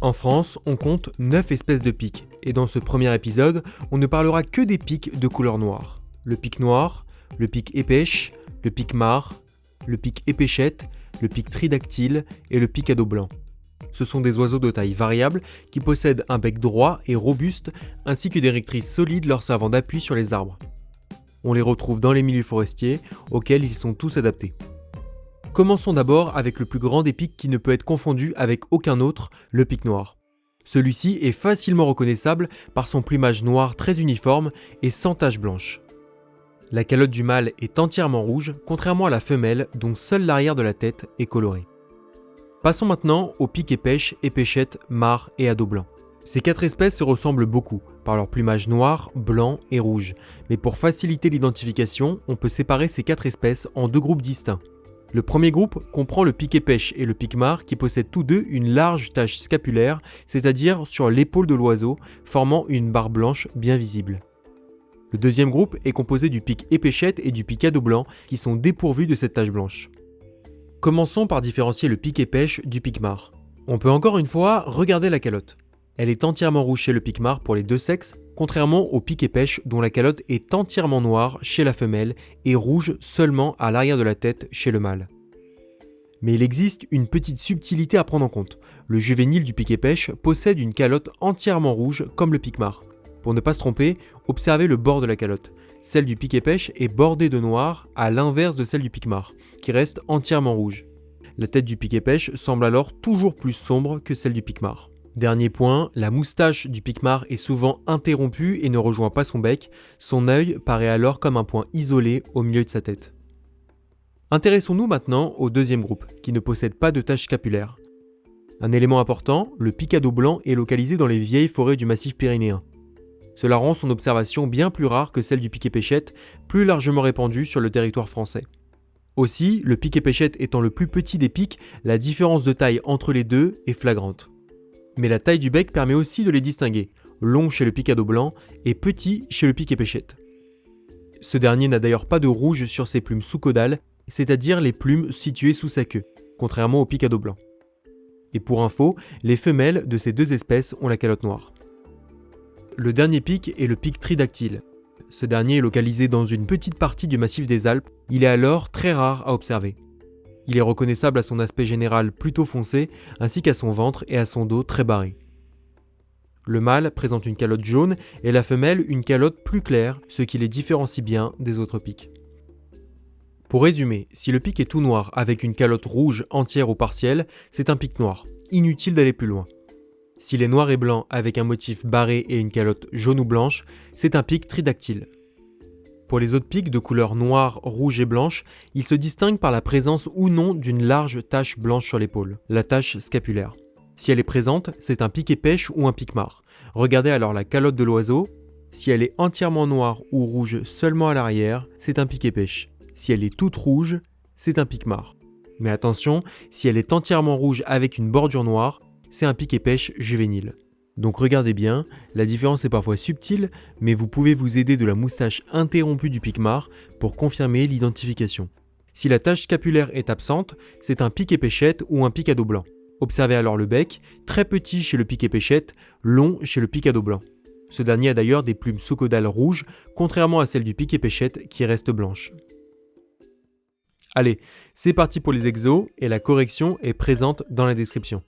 En France, on compte 9 espèces de pics, et dans ce premier épisode, on ne parlera que des pics de couleur noire. Le pic noir, le pic épêche, le pic marre, le pic épéchette, le pic tridactyle et le pic à dos blanc. Ce sont des oiseaux de taille variable qui possèdent un bec droit et robuste ainsi que des rectrices solides leur servant d'appui sur les arbres. On les retrouve dans les milieux forestiers auxquels ils sont tous adaptés. Commençons d'abord avec le plus grand des pics qui ne peut être confondu avec aucun autre, le pic noir. Celui-ci est facilement reconnaissable par son plumage noir très uniforme et sans taches blanches. La calotte du mâle est entièrement rouge, contrairement à la femelle dont seul l'arrière de la tête est coloré. Passons maintenant aux pics épêche, épéchette, marre et à dos blanc. Ces 4 espèces se ressemblent beaucoup par leur plumage noir, blanc et rouge, mais pour faciliter l'identification, on peut séparer ces 4 espèces en 2 groupes distincts. Le premier groupe comprend le pic épêche et le pic marre qui possèdent tous deux une large tache scapulaire, c'est-à-dire sur l'épaule de l'oiseau, formant une barre blanche bien visible. Le deuxième groupe est composé du pic épéchette et du pic à dos blanc qui sont dépourvus de cette tache blanche. Commençons par différencier le pic épêche du pic marre. On peut encore une fois regarder la calotte. Elle est entièrement rouge chez le pic marre pour les deux sexes, contrairement au pic épêche dont la calotte est entièrement noire chez la femelle et rouge seulement à l'arrière de la tête chez le mâle. Mais il existe une petite subtilité à prendre en compte. Le juvénile du pic épêche possède une calotte entièrement rouge comme le pic marre. Pour ne pas se tromper, observez le bord de la calotte. Celle du pic épêche est bordée de noir à l'inverse de celle du pic marre, qui reste entièrement rouge. La tête du pic épêche semble alors toujours plus sombre que celle du pic marre. Dernier point, la moustache du pic marre est souvent interrompue et ne rejoint pas son bec, son œil paraît alors comme un point isolé au milieu de sa tête. Intéressons-nous maintenant au deuxième groupe, qui ne possède pas de tache scapulaire. Un élément important, le pic à dos blanc est localisé dans les vieilles forêts du massif pyrénéen. Cela rend son observation bien plus rare que celle du pic épéchette, plus largement répandue sur le territoire français. Aussi, le pic épéchette étant le plus petit des pics, la différence de taille entre les deux est flagrante. Mais la taille du bec permet aussi de les distinguer, long chez le pic à dos blanc et petit chez le pic épéchette. Ce dernier n'a d'ailleurs pas de rouge sur ses plumes sous-caudales, c'est-à-dire les plumes situées sous sa queue, contrairement au pic à dos blanc. Et pour info, les femelles de ces deux espèces ont la calotte noire. Le dernier pic est le pic tridactyle. Ce dernier est localisé dans une petite partie du massif des Alpes, il est alors très rare à observer. Il est reconnaissable à son aspect général plutôt foncé, ainsi qu'à son ventre et à son dos très barré. Le mâle présente une calotte jaune et la femelle une calotte plus claire, ce qui les différencie bien des autres pics. Pour résumer, si le pic est tout noir avec une calotte rouge entière ou partielle, c'est un pic noir, inutile d'aller plus loin. S'il est noir et blanc avec un motif barré et une calotte jaune ou blanche, c'est un pic tridactyle. Pour les autres pics de couleur noire, rouge et blanche, ils se distinguent par la présence ou non d'une large tache blanche sur l'épaule, la tache scapulaire. Si elle est présente, c'est un pic épêche ou un pic marre. Regardez alors la calotte de l'oiseau. Si elle est entièrement noire ou rouge seulement à l'arrière, c'est un pic épêche. Si elle est toute rouge, c'est un pic marre. Mais attention, si elle est entièrement rouge avec une bordure noire, c'est un pic épêche juvénile. Donc regardez bien, la différence est parfois subtile, mais vous pouvez vous aider de la moustache interrompue du pic marre pour confirmer l'identification. Si la tache scapulaire est absente, c'est un pic épéchette ou un pic à dos blanc. Observez alors le bec, très petit chez le pic épéchette, long chez le pic à dos blanc. Ce dernier a d'ailleurs des plumes sous-caudales rouges, contrairement à celle du pic épéchette qui reste blanche. Allez, c'est parti pour les exos et la correction est présente dans la description.